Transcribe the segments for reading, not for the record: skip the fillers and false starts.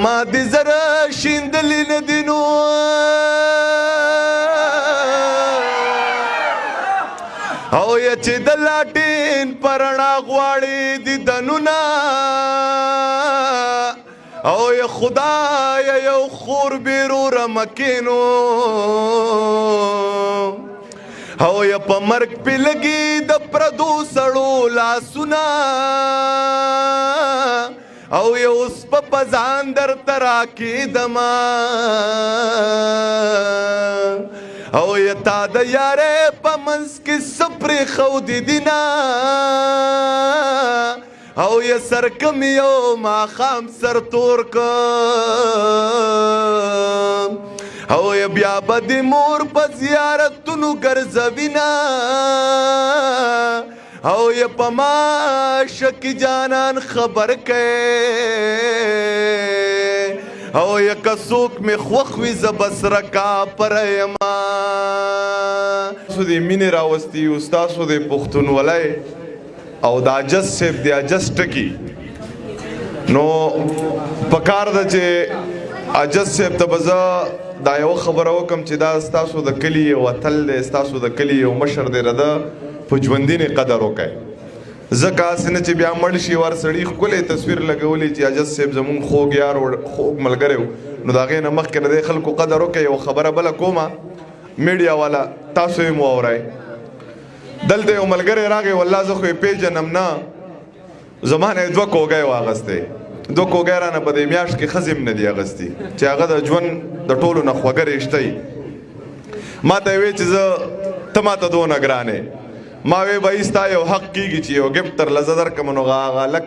ما دې زره شیندلې نه دي نو او یا چې د لاټین په رڼا غواړي دیدنونه او یا خدایه یو خور بیروره مکینو او یا په مرګ پې لګي د پردو سړو لاسونه او یا اوس په ځان درته راکېدمه او یا تا د یارې په منځ کې څه پرېښودې دي نه او یا سر کم یو ماښام سر تور کړم او یا بیا به د مور په زیارتونو ګرځوینه او یا په ما شکي جانان خبر کړې او یا که څوک مې خوښ وي زه به سره کاپره یمه ستاسو دې مینې راوستي یو ستاسو د پښتونولۍ او د عجز صاحب د عجز ټکي نو پکار ده چې عجز صاحب ته به زه دا یوه خبره وکړم چې دا ستاسو د کلي یو اتل دی ستاسو د کلي یو مشر دی د په ژوندینې قدر وکړئ ځکه هسې نه چې بیا مړ شي ور سړي ښکلی تصویر لګولی چې عجز صاحب زمونږ خوږ یار خوږ ملګری و نو د هغې نه مخکې نه دی خلکو قدر وکړئ یو خبره بله کومه میډیا والا تاسو یې مو اورئ دلته یو ملګری راغی والله زه خو یې پیژنم نه زما نه یې 2 کوږی واغستی 2 کوږی رانه په دې میاشت کې ښځې هم نه دي اغستي چې هغه د ژوند د ټولو نه خوږه رشته ما ته یې وی چې زه ته ما ته دونه ګرانې ما وی به ستا یو حق کېږي چې یو ګفټ درله زه درکړم نو هغه لږ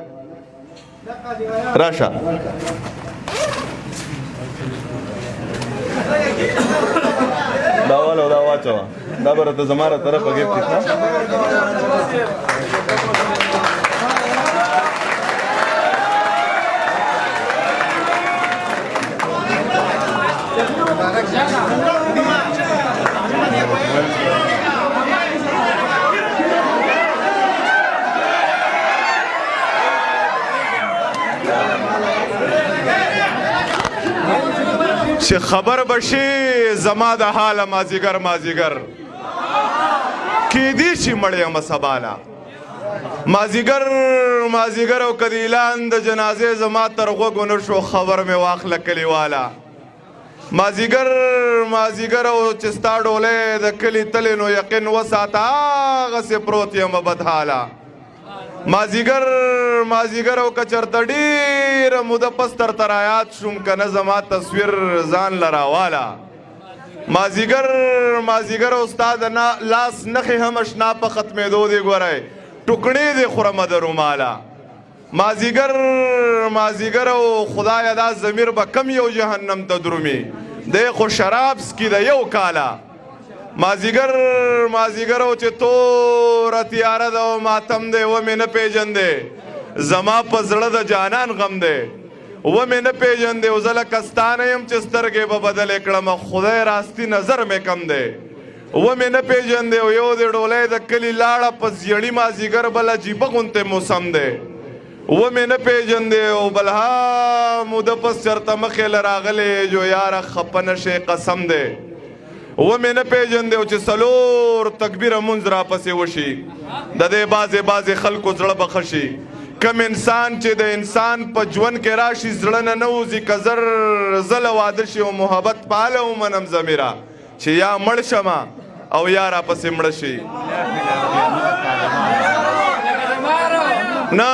راشه دا والا دا واچوه دا به راته زما را طرفه ګفټ چې خبر بشي زما د حاله مازیګر کیدی شي مړ یم سباله مازیګر او که د اعلان د جنازې زما تر غوږو نه شو خبر مې واخله کلیواله مازیګر او چې ستا ډولۍ د کلي تلې نو یقین وساته هغسې پروت یم بدحاله مازیګر او که چېرته ډېره موده پس درته رایاد شوم که نه زما تصویر ځان له راواله مازیګر او ستا د لاس نښې هم اشنا په ختمېدو دي ګورئ ټوکڼې دې خورمه د روماله مازیګر او خدایه دا ضمیر به کم یو جهنم ته درومي دی خو شراب سکي د یو کاله مازیګر او چې توره تیاره ده او ماتم دی ومې نه پیژندې زما په زړه د جانان غم دی ومې نه پیژندې او زه لکه ستا نه یم چې سترګې به بدلې کړمه خدای راستي نظر مې کم دی ومې نه پیژندې او یو د ډولۍ د کلي لاړه په زیړي مازیګر بل عجیبه غوندې موسم دی ومې نه پیژندې او بلها موده پس چېرته مخې له راغلې جو یاره خفه نه شې قسم دی ومې نه پیژندې او چې 4 تکبیره مونځ راپسې وشي د دې بعضې خلکو زړه به ښه شي کم انسان چې د انسان په ژوند کې راشي زړه نه نه وځي که زله واده شي او محبت پاله ومنم ضمیره چې یا مړ شمه او یا راپسې مړه شي نه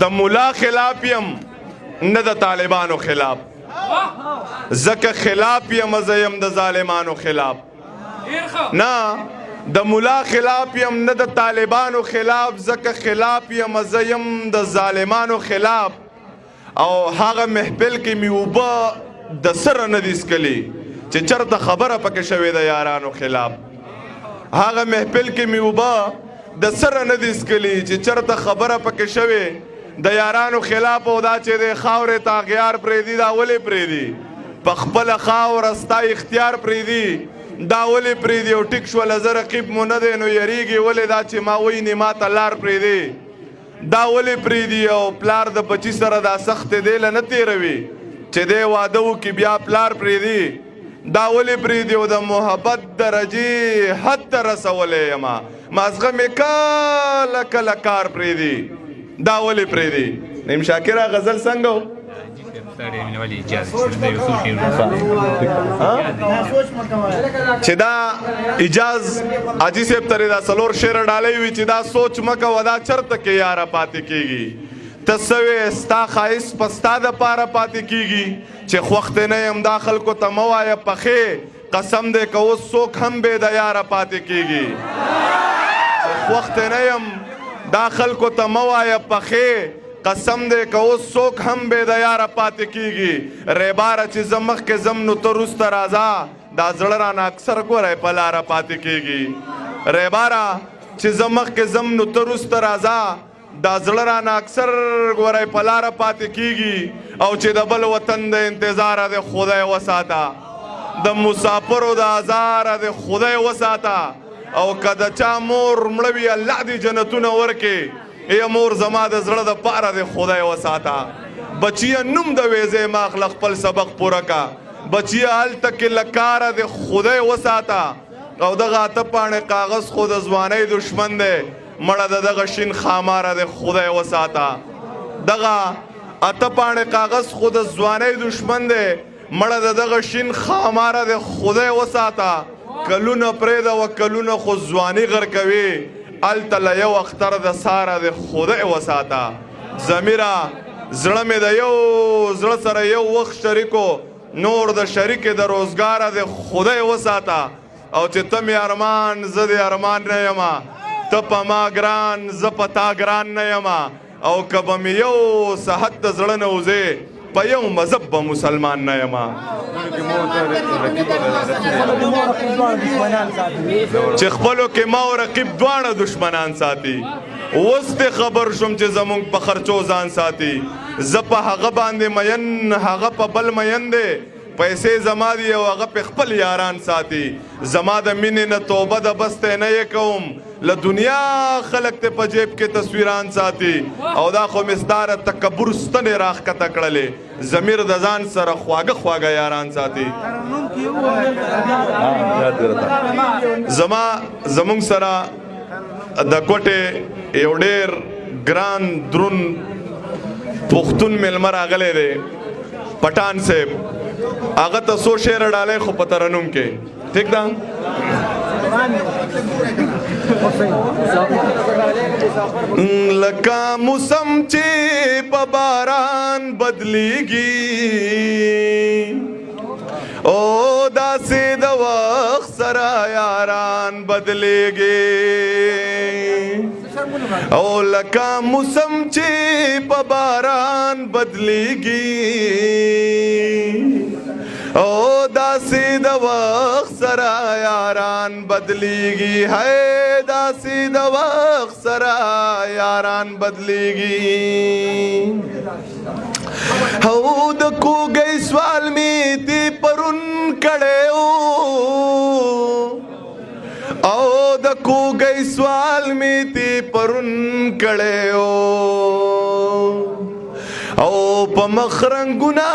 د ملا خلاف یم نه د طالبانو خلاف زکه خلاف یم زه یم د ظالمانو خلاف نه د ملا خلاف یم نه د طالبانو خلاف زکه خلاف یم زه یم د ظالمانو خلاف او هغه محفل کې مې اوبه د سره نه دي څکلي چې چېرته خبره پکې شوې د یارانو خلاف هغه محفل کې مې اوبه د سره نه دي څکلي چې چېرته خبره پکې شوې د یارانو خلاف او دا چې د خاورې ته اغیار پرېږدي دا ولې پرېږدي په خپله خاوره ستا اختیار پرېږدي دا ولې پرېږدي او ټیک شوله زه رقیب مو نه دی نو یریږي ولې دا چې ما ویني ما ته لار پرېږدي دا ولې پرېږدي او پلار د بچي سره دا سختې دی له نه تېروي چې دی واده وکړي بیا پلار پرېږدي دا ولې پرېږدي او د محبت درجې حد ته رسولی یمه مازغه مې کله کله کار پرېږدي دا ولې پرېږدي نیم شاکره غزل څنګه و چې دا اجاز حاجي صاحب ترې دا څلور شعر ډالۍ وي چې دا سوچ مه کوه دا چرته کې یاره پاتې کېږي ته څه وې ستا ښایست په ستا دپاره پاتې کېږي چې خوښ دې نه یم دا خلکو ته مه وایه پخې قسم دې که اوس څوک هم بې د یاره پاتې کېږي چې خوښ دې نه یم دا خلکو ته مه وایه پخې قسم دې که اوس څوک هم بې د یاره پاتې کېږي ریباره چې زه مخکې ځم نو ته وروسته راځه دا زړه رانه اکثر ګوری په لاره پاتې کېږي ریباره چې زه مخکې ځم نو ته وروسته راځه دا زړه رانه اکثر ګوری په لاره پاتې کېږي او چې د بل وطن د انتظاره د خدای وساته د مسافرو د ازاره د خدای وساته او که د چا مور مړه وي الله دې جنتونه ورکړي ای مور زما د زړه د پاره د خدای وساته بچیه نوم د ویزې ماخله خپل سبق پوره کا بچیه هلته کې لکاره د خدای وساته او دغه اته پاڼې کاغذ خو د ځوانۍ دشمن دی مړه د دغه شین خاماره د خدای وساته دغه اته پاڼې کاغذ خو د ځوانۍ دشمن دی مړه د دغه شین خاماره د خدای وساته کلونه پرېږده و کلونه خو ځواني غرقوي هلته له یو اختر د ساره د خدای وساته ضمیره زړه مې د یو زړه سره یو وخت شریکو نور د شریکې د روزګاره د خدای وساته او چې ته مې ارمان زه د ارمان نه یمه ته په ما ګران زه په تا ګران نه یمه او که به مې یو صحت د زړه نه وځې په یو مذهب به مسلمان نه یمه چې خپلو کې ما او رقیب دواړه دشمنان ساتي اوس دې خبر شوم چې زمونږ په خرچو ځان ساتي زه په هغه باندې مین هغه په بل مین دی پیسې زما دي او هغه په خپل یاران ساتي زما د مینې نه توبه د بسته نه یې کوم له دنیا خلک ته په جیب کې تصویران ساتي او دا خو مصداره تکبر ستنې راښکته کړلې ضمیر د ځان سره خواږه خواږه یاران ساتي زمونږ سره د کوټې یو ډېر ګران درون پښتون میلمه راغلی دی پټان صاحب هغه ته څو شعر ډالۍ خو په ترنم کې ٹھیک ده لکه موسم چې په باران بدلیږي او داسې د وخت سره یاران بدلیږي او لکه موسم چې په باران بدلیږي او داسې د وخت سره یاران بدلیږي ہے داسې د وخت سره یاران بدلیږي او د کوګۍ سوال می دی پرون کړو او د کوګۍ سوال می دی پرون کړو او په مخرنګونه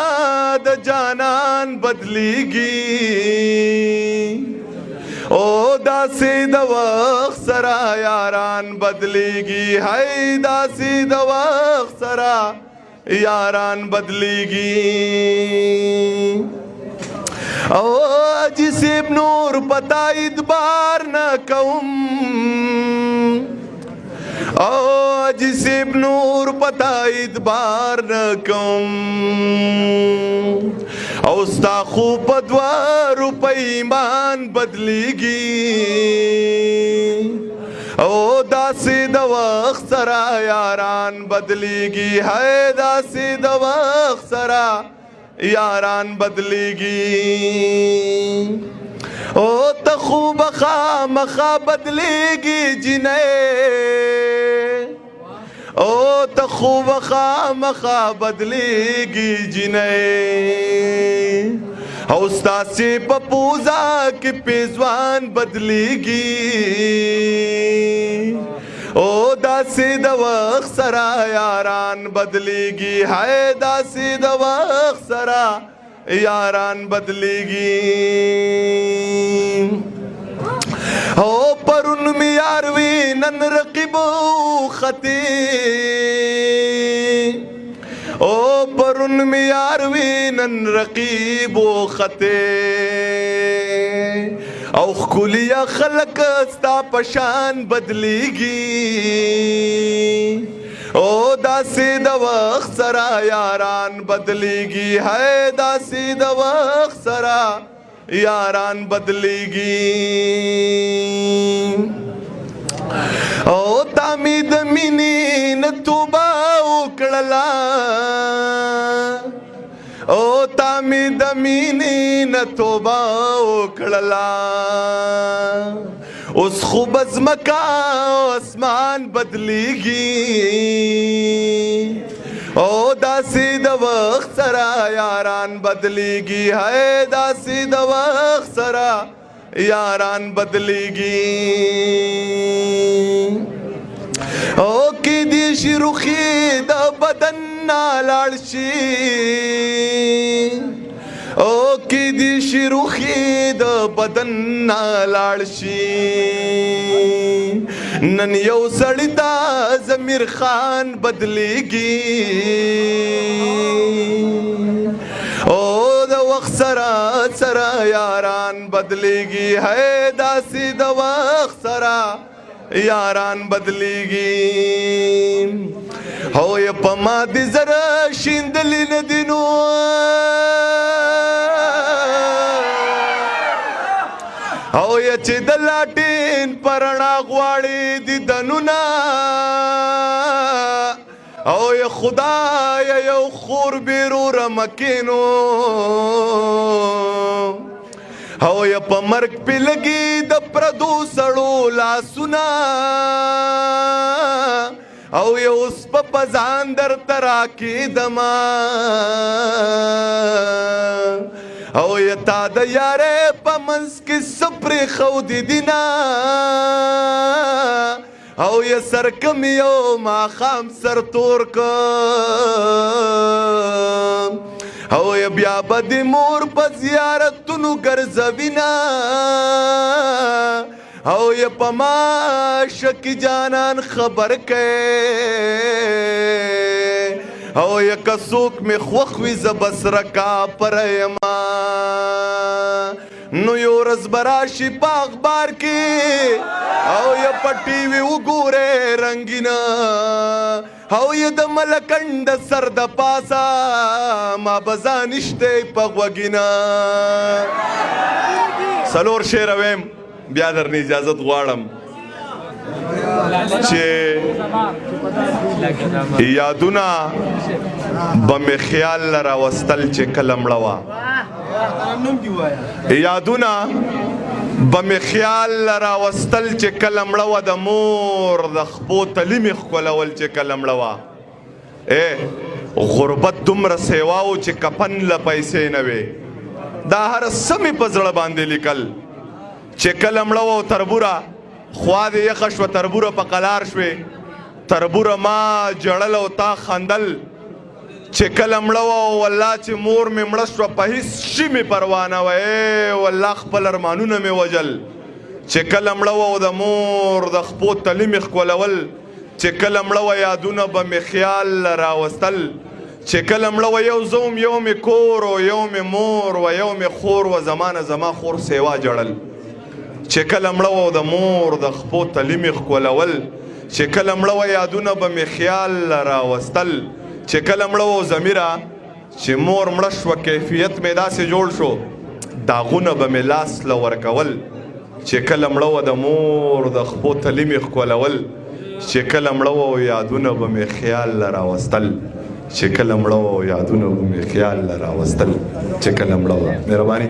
د جانان بدلیږي او داسې د وخت سره یاران بدلیږي ہے داسې د وخت سره یاران بدلیږي او حاجي صاحب نور پتا ادبار نه کوم او حاجي صاحب نور پتا ادبار نه کوم او ستا خو په 2 روپۍ ایمان بدلیږي او داسې د وخت سره یاران بدلیږي ہے داسې د وخت سره یاران بدلیږي او ته خو به خامخا بدلیږي جنۍ او ته خو به خامخا بدلیږي جنۍ او ستاسې په پوزه کې پیزوان بدلیږي او دا داسې د وخت سره یاران بدلیږي هی داسې د وخت سره یاران بدلیږي او پرون می یار وی نن رقیب خطی او پرون می یار وی نن رقیب خطی او خکولیا خلق ستا پشان بدلیږي او داسې د وخت سره یاران بدلیږي هی داسې د وخت سره یاران بدلیږي او تامی د مینې نه توبه وکړله او تامی د مینې نه توبه وکړله اوس خو به ځمکه او اسمان بدلیږي او داسې د وخت سره یاران بدلیږي هی داسې د وخت سره یاران بدلیږي او کیدی شي روخي د بدن نه لاړ شي او کیدی شي روخي د بدن نه لاړ شي نن یو سړی ته ضمیر خان بدلیږي او د وخت سره سره یاران بدلیږي هی داسې د وخت سره یاران بدلیږي او یا په ما دې زره شیندلې نه دي نو او یا چې د لاټین په رڼا غواړي دیدنونه او یا خدایه یو خور بیروره مکینو او یا په مرګ پې لګي د پردو سړو لاسونه او یا اوس په ځان درته راکېدمه او یا تا د یارې په منځ کې څه پرېښودې دي نه او یا سر کم یو ماښام سر تور کړم او یا بیا به د مور په زیارتونو ګرځوینه او یا په ما شکي جانان خبر کې او یا که څوک مې خوښ وي زه بس رکا پره یمه نو یو ورځ به راشي په اخبار کې او یا په ټي وي وګورې رنګینه او یا د ملکنډ سر د پاسه ما به ځانشتی په غوږینه څلور شعره ویم بیا درنه اجازت غواړم چې یادونه به مې خیال راوستل چې کله مړه وه یادونه به مې خیال راوستل چې کله مړه وه د مور د خپو تلي مې ښکلول چې کله مړه وه غربت دومره سیوا و چې کفن له پیسې نه وې دا هر څه مې په زړه باندې لیکل چې کله مړه وه او تربوره خوا دې یخه شوه تربوره په قلار شوې تربوره ما جړل او تا خندل چې کله مړه وه او والله چې مور مې مړه شوه په هېڅ شي مې پروا نه وه والله خپل ارمانونه مې وجل چې کله مړه وه او د مور د خپو تلي مې ښکلول چې کله مړه وه یادونه به مې خیال راوستل چې کله مړه وه یو زه وم یو مې کور و یو مې مور و یو مې خور و زمانه زما خور سیوا جړل چې کله مړه وه د مور د خپو تلي مې ښکلول چې کله مړه وه یادونه به مې خیال راوستل چې کله مړه وه ضمیره چې مور مړه شوه کیفیت مې داسې جوړ شو داغونه به مې لاس له ورکول چې کله مړه وه د مور د خپو تلي مې ښکلول چې کله مړه وه یادونه به مې خیال راوستل چې کله مړه وه یادونه به مې خیال راوستل چې کله مړه وه مهرباني